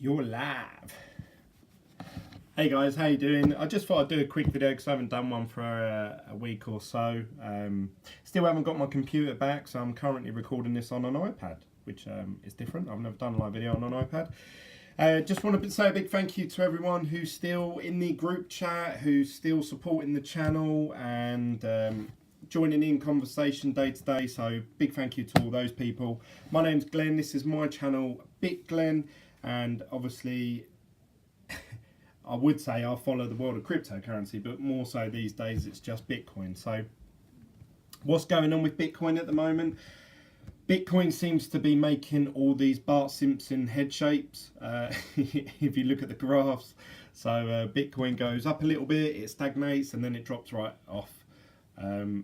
You're live. Hey guys, how you doing? I just thought I'd do a quick video because I haven't done one for a week or so. Still haven't got my computer back, so I'm currently recording this on an iPad, which is different. I've never done a live video on an iPad. Just want to say a big thank you to everyone who's still in the group chat, who's still supporting the channel and joining in conversation day to day. So big thank you to all those people. My name's Glenn. This is my channel, Glen. And obviously, I would say I follow the world of cryptocurrency, but more so these days it's just Bitcoin. So what's going on with Bitcoin at the moment? Bitcoin seems to be making all these Bart Simpson head shapes, if you look at the graphs. So Bitcoin goes up a little bit, it stagnates, and then it drops right off,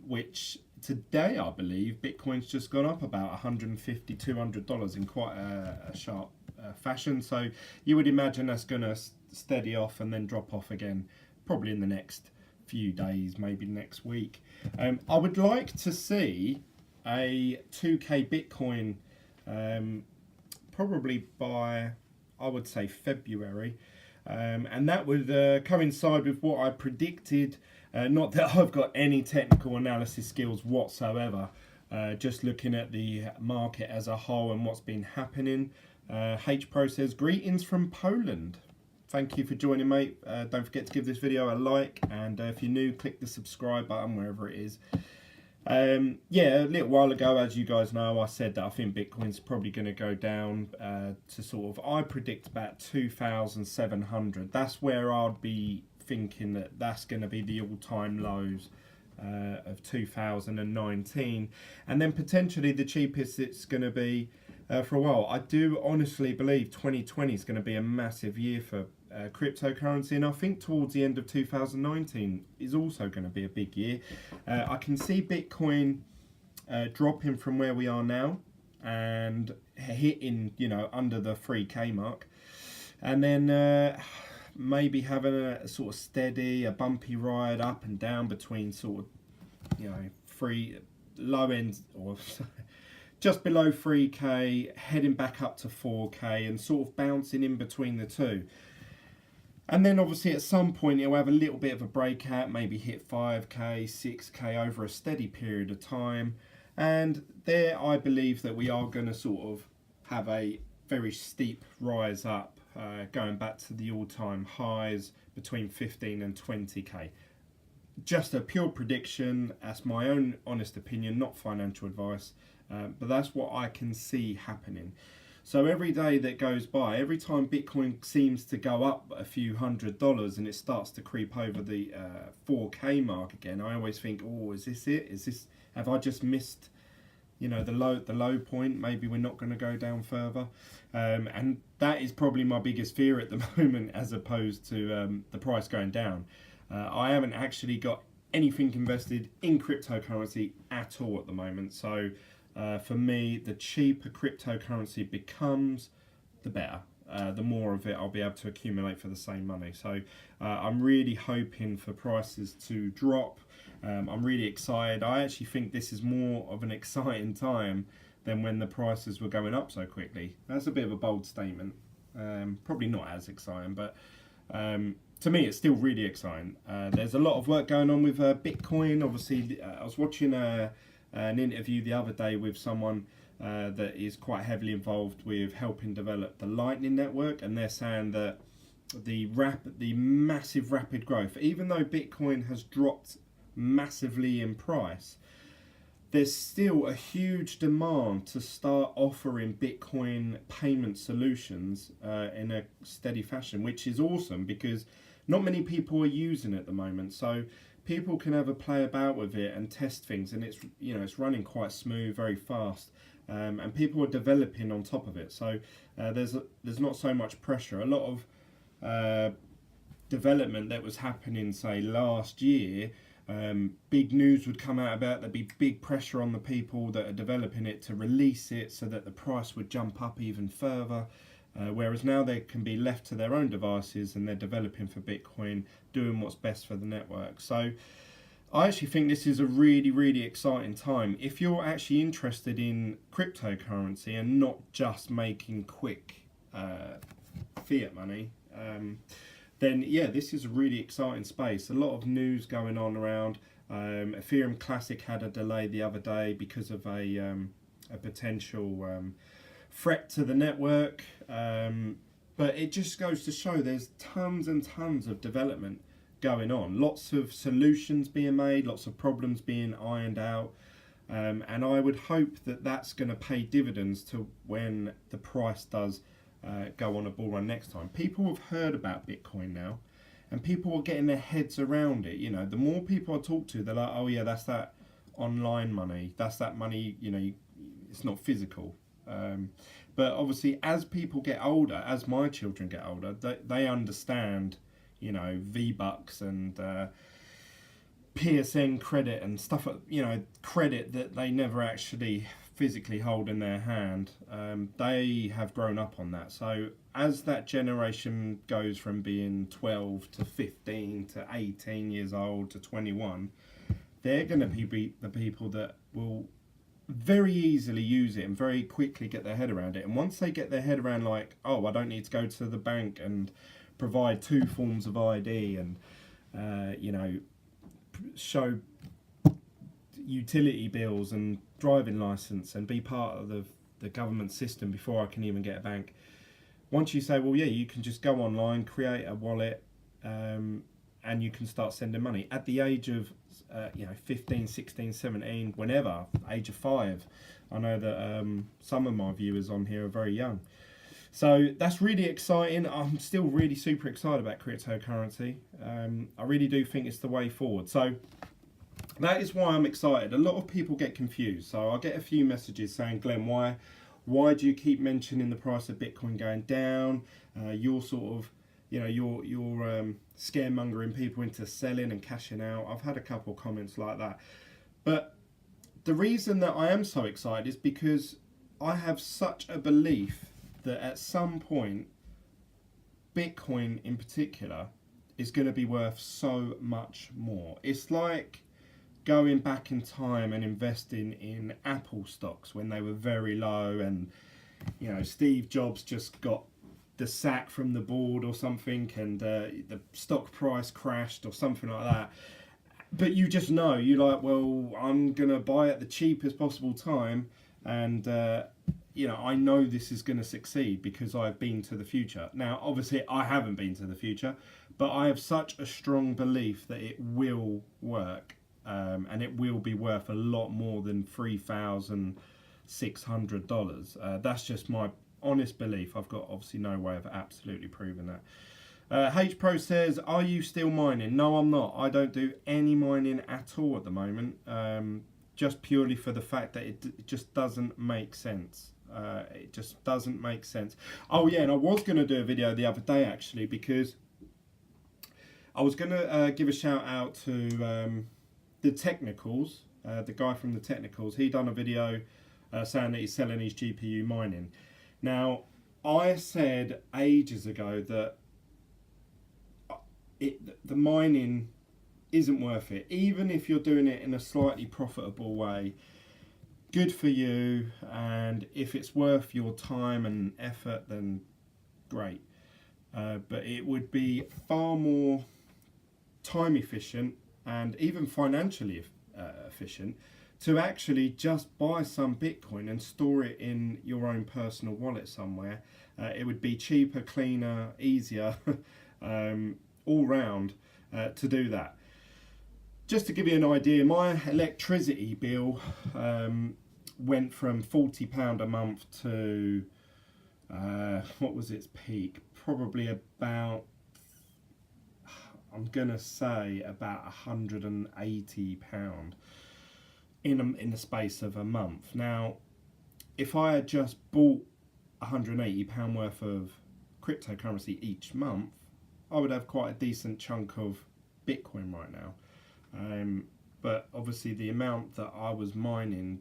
which today I believe Bitcoin's just gone up about $150, $200 in quite a sharp fashion. So you would imagine that's going to steady off and then drop off again, probably in the next few days, maybe next week. I would like to see a 2k Bitcoin probably by, I would say, February, and that would coincide with what I predicted. Not that I've got any technical analysis skills whatsoever, just looking at the market as a whole and what's been happening. H Pro says, greetings from Poland. Thank you for joining, mate. Don't forget to give this video a like, and if you're new, click the subscribe button wherever it is. Yeah, a little while ago, as you guys know, I said that I think Bitcoin's probably going to go down to sort of, I predict about 2,700. That's where I'd be thinking that that's going to be the all-time lows of 2019, and then potentially the cheapest it's going to be for a while. I do honestly believe 2020 is going to be a massive year for cryptocurrency, and I think towards the end of 2019 is also going to be a big year. I can see Bitcoin dropping from where we are now and hitting, you know, under the 3k mark, and then maybe having a sort of steady, a bumpy ride up and down between sort of, you know, low end or just below 3k, heading back up to 4k and sort of bouncing in between the two. And then obviously at some point it'll have a little bit of a breakout, maybe hit 5k, 6k over a steady period of time. And there I believe that we are going to sort of have a very steep rise up, going back to the all-time highs between 15 and 20k. Just a pure prediction, that's my own honest opinion, not financial advice, but that's what I can see happening. So every day that goes by, every time Bitcoin seems to go up a few $100s and it starts to creep over the 4k mark again, I always think, oh, is this it? Have I just missed, you know, the low point? Maybe we're not going to go down further, and that is probably my biggest fear at the moment, as opposed to the price going down. I haven't actually got anything invested in cryptocurrency at all at the moment, so for me, the cheaper cryptocurrency becomes, the better. The more of it I'll be able to accumulate for the same money. So I'm really hoping for prices to drop. I'm really excited. I actually think this is more of an exciting time than when the prices were going up so quickly. That's a bit of a bold statement. Probably not as exciting, but to me it's still really exciting. There's a lot of work going on with Bitcoin. Obviously, I was watching an interview the other day with someone that is quite heavily involved with helping develop the Lightning Network, and they're saying that the massive rapid growth, even though Bitcoin has dropped massively in price, there's still a huge demand to start offering Bitcoin payment solutions in a steady fashion, which is awesome because not many people are using it at the moment. So people can have a play about with it and test things, and it's, you know, it's running quite smooth, very fast, and people are developing on top of it. So there's not so much pressure. A lot of development that was happening, say, last year, big news would come out about, there'd be big pressure on the people that are developing it to release it so that the price would jump up even further. Whereas now they can be left to their own devices and they're developing for Bitcoin, doing what's best for the network. So I actually think this is a really, really exciting time. If you're actually interested in cryptocurrency and not just making quick fiat money, then yeah, this is a really exciting space. A lot of news going on around. Ethereum Classic had a delay the other day because of a potential threat to the network. But it just goes to show there's tons and tons of development going on. Lots of solutions being made, lots of problems being ironed out. And I would hope that that's going to pay dividends to when the price does go on a bull run next time. People have heard about Bitcoin now, and people are getting their heads around it. You know, the more people I talk to, they're like, oh yeah, that's that online money. That's that money, you know, it's not physical. But obviously, as people get older, as my children get older, they understand, you know, V-Bucks and PSN credit and stuff, you know, credit that they never actually physically hold in their hand. They have grown up on that. So as that generation goes from being 12 to 15 to 18 years old to 21, they're going to be the people that will very easily use it and very quickly get their head around it. And once they get their head around, like, oh, I don't need to go to the bank and provide 2 forms of ID and you know, show utility bills and driving license and be part of the government system before I can even get a bank. Once you say, well, yeah, you can just go online, create a wallet, and you can start sending money at the age of 15, 16, 17, whenever, age of 5. I know that some of my viewers on here are very young. So that's really exciting. I'm still really super excited about cryptocurrency. I really do think it's the way forward. So that is why I'm excited. A lot of people get confused. So I get a few messages saying, Glenn, why do you keep mentioning the price of Bitcoin going down? You're sort of, you know, you're scaremongering people into selling and cashing out. I've had a couple of comments like that. But the reason that I am so excited is because I have such a belief that at some point, Bitcoin in particular is going to be worth so much more. It's like going back in time and investing in Apple stocks when they were very low, and you know, Steve Jobs just got the sack from the board or something, and the stock price crashed or something like that. But you just know, you're like, well, I'm gonna buy at the cheapest possible time, and you know, I know this is going to succeed because I've been to the future. Now, obviously, I haven't been to the future, but I have such a strong belief that it will work, and it will be worth a lot more than $3,600. That's just my honest belief. I've got obviously no way of absolutely proving that. H Pro says, are you still mining? No, I'm not. I don't do any mining at all at the moment, just purely for the fact that it just doesn't make sense. It just doesn't make sense. Oh yeah, and I was going to do a video the other day actually, because I was going to give a shout out to the Technicals, the guy from the Technicals. He done a video saying that he's selling his GPU mining. Now, I said ages ago that the mining isn't worth it, even if you're doing it in a slightly profitable way. Good for you, and if it's worth your time and effort, then great. But it would be far more time efficient and even financially efficient to actually just buy some Bitcoin and store it in your own personal wallet somewhere. It would be cheaper, cleaner, easier, all round to do that. Just to give you an idea, my electricity bill went from £40 a month to what was its peak? Probably about, I'm gonna say about £180 in the space of a month. Now, if I had just bought £180 worth of cryptocurrency each month, I would have quite a decent chunk of Bitcoin right now. But obviously the amount that I was mining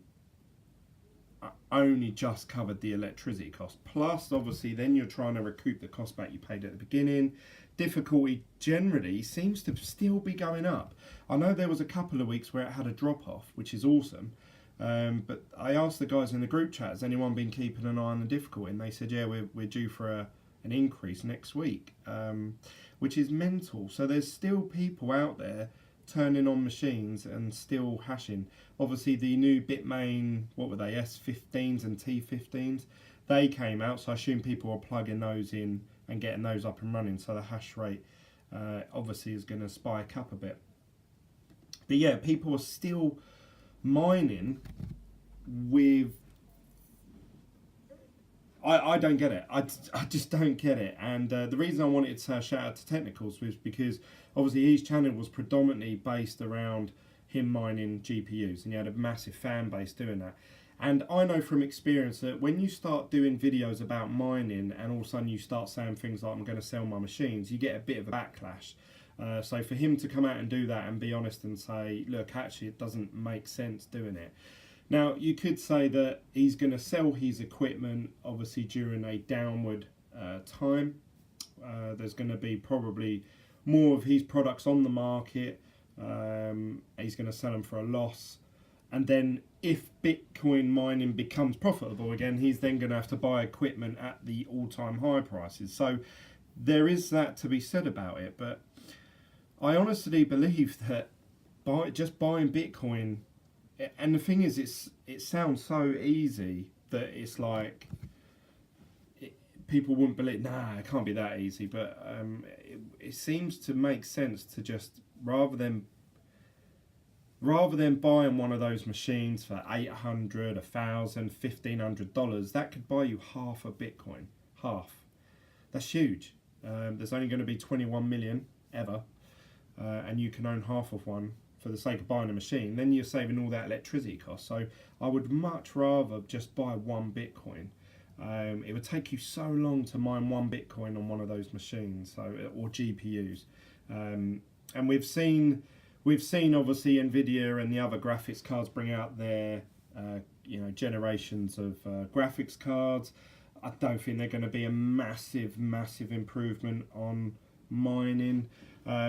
only just covered the electricity cost. Plus, obviously, then you're trying to recoup the cost back you paid at the beginning. Difficulty generally seems to still be going up. I know there was a couple of weeks where it had a drop off, which is awesome. But I asked the guys in the group chat, has anyone been keeping an eye on the difficulty? And they said, yeah, we're due for an increase next week, which is mental. So there's still people out there turning on machines and still hashing. Obviously, the new Bitmain, what were they, S15s and T15s, they came out, so I assume people are plugging those in and getting those up and running, so the hash rate obviously is going to spike up a bit. But yeah, people are still mining with... I don't get it. I just don't get it. And the reason I wanted to shout out to Technicals was because obviously his channel was predominantly based around him mining GPUs, and he had a massive fan base doing that. And I know from experience that when you start doing videos about mining and all of a sudden you start saying things like, I'm going to sell my machines, you get a bit of a backlash. So for him to come out and do that and be honest and say, look, actually it doesn't make sense doing it. Now, you could say that he's going to sell his equipment, obviously, during a downward time. There's going to be probably more of his products on the market. He's going to sell them for a loss. And then if Bitcoin mining becomes profitable again, he's then going to have to buy equipment at the all-time high prices. So there is that to be said about it. But I honestly believe that just buying Bitcoin... And the thing is, it sounds so easy that it's like people wouldn't believe. Nah, it can't be that easy. But it seems to make sense to just rather than buying one of those machines for $800, $1,000, $1,500, that could buy you half a Bitcoin. Half. That's huge. There's only going to be 21 million ever, and you can own half of one for the sake of buying a machine. Then you're saving all that electricity cost. So I would much rather just buy one Bitcoin. It would take you so long to mine one Bitcoin on one of those machines, or GPUs. And we've seen obviously Nvidia and the other graphics cards bring out their generations of graphics cards. I don't think they're going to be a massive improvement on mining.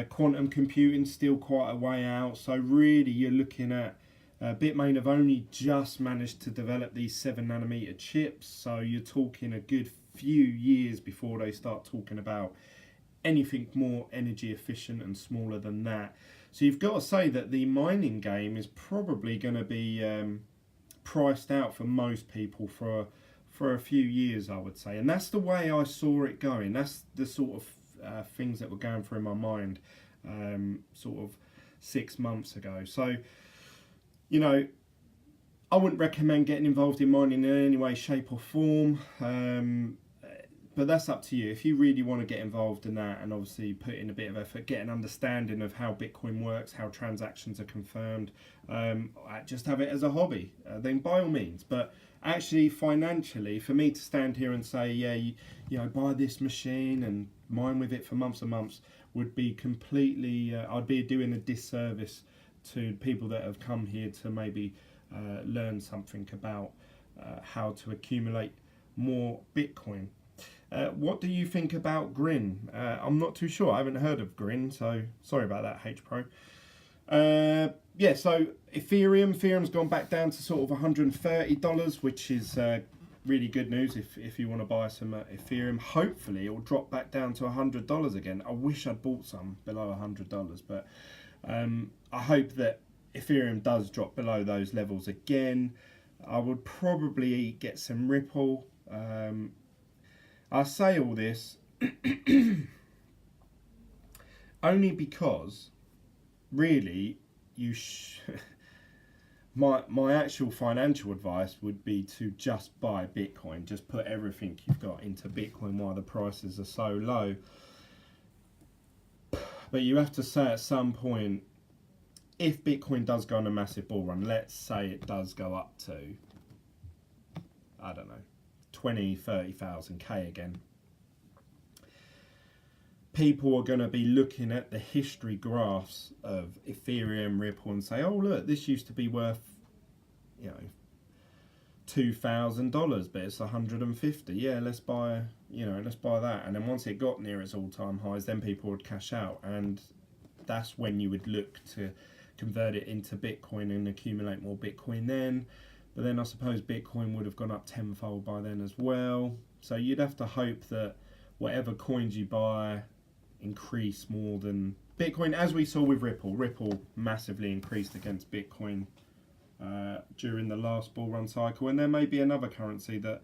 Quantum computing still quite a way out, so really you're looking at Bitmain have only just managed to develop these 7nm chips, so you're talking a good few years before they start talking about anything more energy efficient and smaller than that. So you've got to say that the mining game is probably going to be priced out for most people for a few years, I would say, and that's the way I saw it going. That's the sort of things that were going through my mind sort of 6 months ago. So, I wouldn't recommend getting involved in mining in any way, shape or form, but that's up to you. If you really want to get involved in that and obviously put in a bit of effort, get an understanding of how Bitcoin works, how transactions are confirmed, just have it as a hobby, then by all means. But actually financially, for me to stand here and say, yeah, buy this machine and mine with it for months and months would be completely, I'd be doing a disservice to people that have come here to maybe learn something about how to accumulate more Bitcoin. What do you think about Grin? I'm not too sure. I haven't heard of Grin, so sorry about that, HPro. So Ethereum's gone back down to sort of $130, which is really good news if you want to buy some Ethereum. Hopefully it will drop back down to $100 again. I wish I'd bought some below $100, but I hope that Ethereum does drop below those levels again. I would probably get some Ripple. I say all this only because really my actual financial advice would be to just buy Bitcoin. Just put everything you've got into Bitcoin while the prices are so low. But you have to say at some point, if Bitcoin does go on a massive bull run, let's say it does go up to, I don't know, 20, 30,000 K again, people are going to be looking at the history graphs of Ethereum, Ripple, and say, oh look, this used to be worth, $2,000, but it's 150. Yeah, let's buy that. And then once it got near its all-time highs, then people would cash out, and that's when you would look to convert it into Bitcoin and accumulate more Bitcoin then. But then I suppose Bitcoin would have gone up tenfold by then as well. So you'd have to hope that whatever coins you buy increase more than Bitcoin, as we saw with Ripple. Ripple massively increased against Bitcoin during the last bull run cycle, and there may be another currency that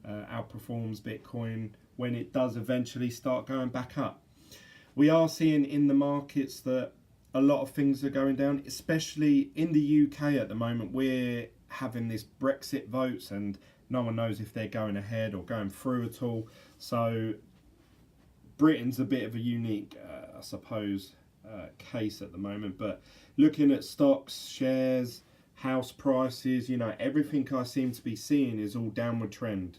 outperforms Bitcoin when it does eventually start going back up. We are seeing in the markets that a lot of things are going down, especially in the UK at the moment. We're having this Brexit votes and no one knows if they're going ahead or going through at all. So Britain's a bit of a unique, I suppose, case at the moment. But looking at stocks, shares, house prices, you know, everything I seem to be seeing is all downward trend.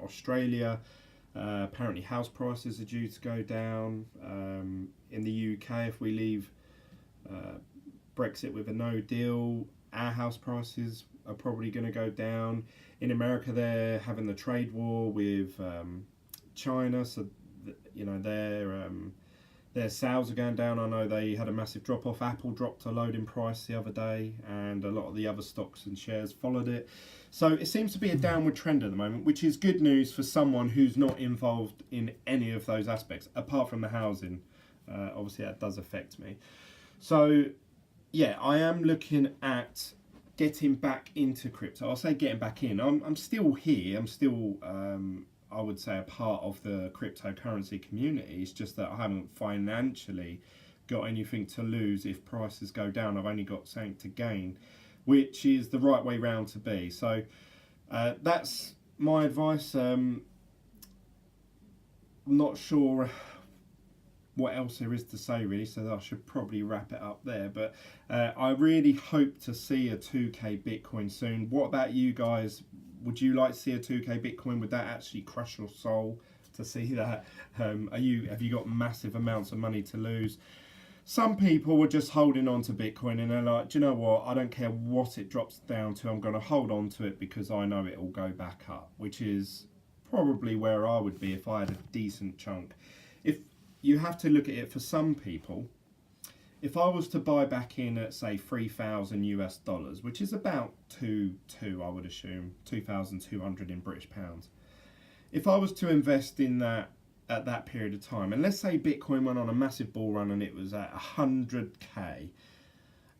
Australia, apparently house prices are due to go down. In the UK, if we leave Brexit with a no deal, our house prices are probably going to go down. In America, they're having the trade war with China, so you know their sales are going down. I know they had a massive drop off. Apple dropped a load in price the other day, and a lot of the other stocks and shares followed it. So it seems to be a downward trend at the moment, which is good news for someone who's not involved in any of those aspects, apart from the housing. Obviously, that does affect me. So yeah, I am looking at getting back into crypto. I'll say getting back in. I'm still here. I'm still, I would say, a part of the cryptocurrency community. It's just that I haven't financially got anything to lose if prices go down. I've only got something to gain, which is the right way round to be. So that's my advice. I'm not sure what else there is to say really, so I should probably wrap it up there. But I really hope to see a 2k Bitcoin soon. What about you guys? Would you like to see a 2k Bitcoin? Would that actually crush your soul to see that? Have you got massive amounts of money to lose? Some people are just holding on to Bitcoin and they're like, do you know what? I don't care what it drops down to. I'm going to hold on to it because I know it will go back up, which is probably where I would be if I had a decent chunk. If you have to look at it for some people, if I was to buy back in at say $3,000 US, which is about I would assume 2,200 in British pounds. If I was to invest in that at that period of time, and let's say Bitcoin went on a massive bull run and it was at 100k,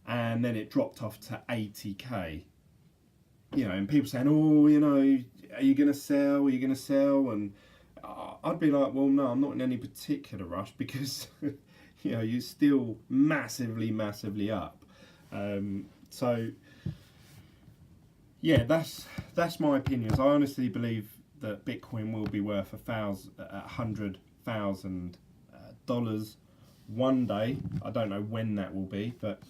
and then it dropped off to 80k, you know, and people saying, oh, you know, are you going to sell? Are you going to sell? And I'd be like, well, no, I'm not in any particular rush because, you know, you're still massively up. So, yeah, that's my opinions. I honestly believe that Bitcoin will be worth $100,000 one day. I don't know when that will be, but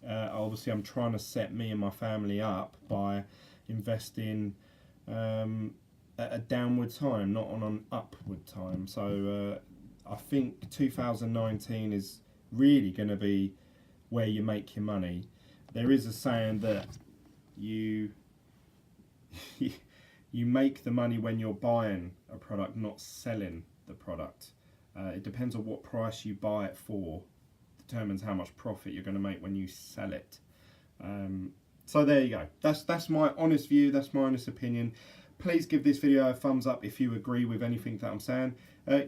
obviously I'm trying to set me and my family up by investing at a downward time, not on an upward time. So I think 2019 is really going to be where you make your money. There is a saying that you make the money when you're buying a product, not selling the product. It depends on what price you buy it for, determines how much profit you're going to make when you sell it. So there you go. That's my honest view. That's my honest opinion. Please give this video a thumbs up if you agree with anything that I'm saying.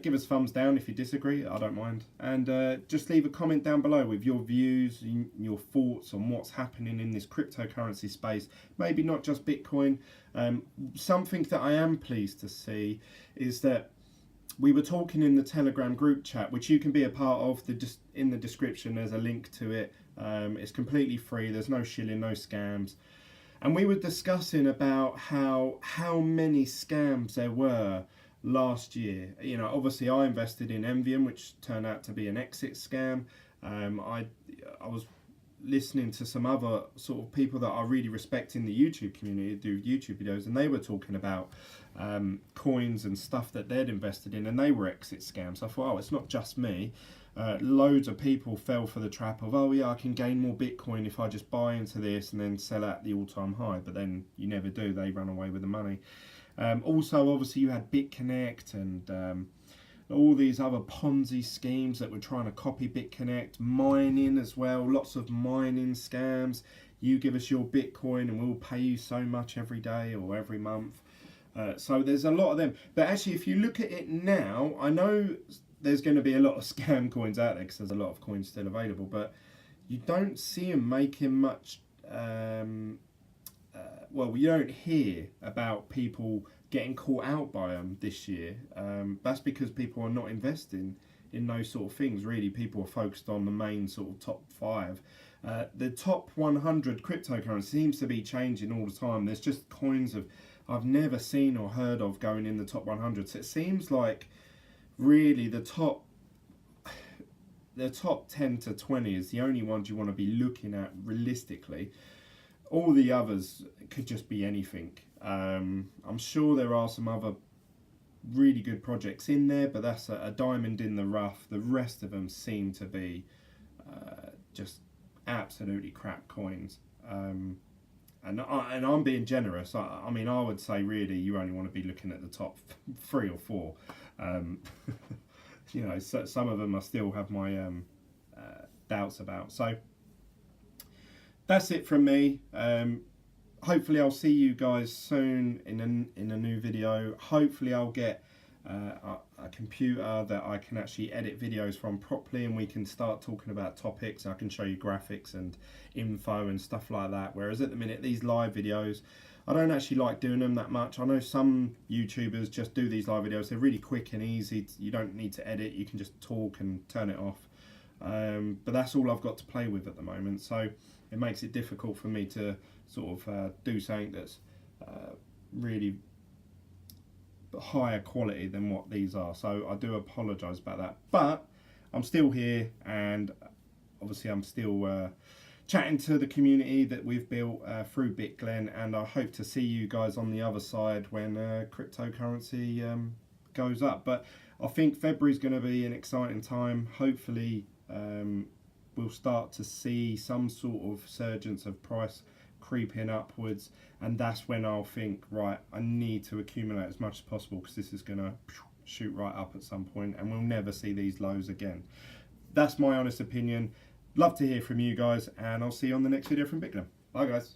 Give us thumbs down if you disagree. I don't mind. And just leave a comment down below with your views, your thoughts on what's happening in this cryptocurrency space. Maybe not just Bitcoin. Something that I am pleased to see is that we were talking in the Telegram group chat, which you can be a part of. In the description, there's a link to it. It's completely free. There's no shilling, no scams. And we were discussing about how many scams there were last year. You know, obviously I invested in Envium, which turned out to be an exit scam. I was listening to some other sort of people that I really respect in the YouTube community, do YouTube videos, and they were talking about coins and stuff that they'd invested in, and they were exit scams. I thought, oh, it's not just me. Loads of people fell for the trap of, oh yeah, I can gain more Bitcoin if I just buy into this and then sell at the all-time high, but then you never do. They run away with the money. Also, obviously, you had BitConnect and all these other Ponzi schemes that were trying to copy BitConnect, mining as well, lots of mining scams. You give us your Bitcoin and we'll pay you so much every day or every month. So there's a lot of them. But actually, if you look at it now, I know there's going to be a lot of scam coins out there because there's a lot of coins still available, but you don't see them making much. Well, you don't hear about people getting caught out by them this year. That's because people are not investing in those sort of things. Really, people are focused on the main sort of top 5. The top 100 cryptocurrency seems to be changing all the time. There's just coins of I've never seen or heard of going in the top 100. So it seems like really the top 10 to 20 is the only ones you want to be looking at realistically. All the others could just be anything. I'm sure there are some other really good projects in there, but that's a diamond in the rough. The rest of them seem to be just absolutely crap coins. And I'm being generous. I mean, I would say really you only want to be looking at the top 3 or 4. You know, so some of them I still have my doubts about. So that's it from me. Hopefully I'll see you guys soon in a new video. Hopefully I'll get a computer that I can actually edit videos from properly, and we can start talking about topics. I can show you graphics and info and stuff like that. Whereas at the minute, these live videos, I don't actually like doing them that much. I know some YouTubers just do these live videos. They're really quick and easy. You don't need to edit. You can just talk and turn it off. But that's all I've got to play with at the moment. So it makes it difficult for me to sort of do something that's really higher quality than what these are. So I do apologise about that. But I'm still here, and obviously I'm still chatting to the community that we've built through glen, and I hope to see you guys on the other side when cryptocurrency goes up. But I think February is going to be an exciting time. Hopefully we'll start to see some sort of surgence of price creeping upwards, and that's when I'll think, right, I need to accumulate as much as possible, because this is going to shoot right up at some point and we'll never see these lows again. That's my honest opinion. Love to hear from you guys, and I'll see you on the next video from glen. Bye guys.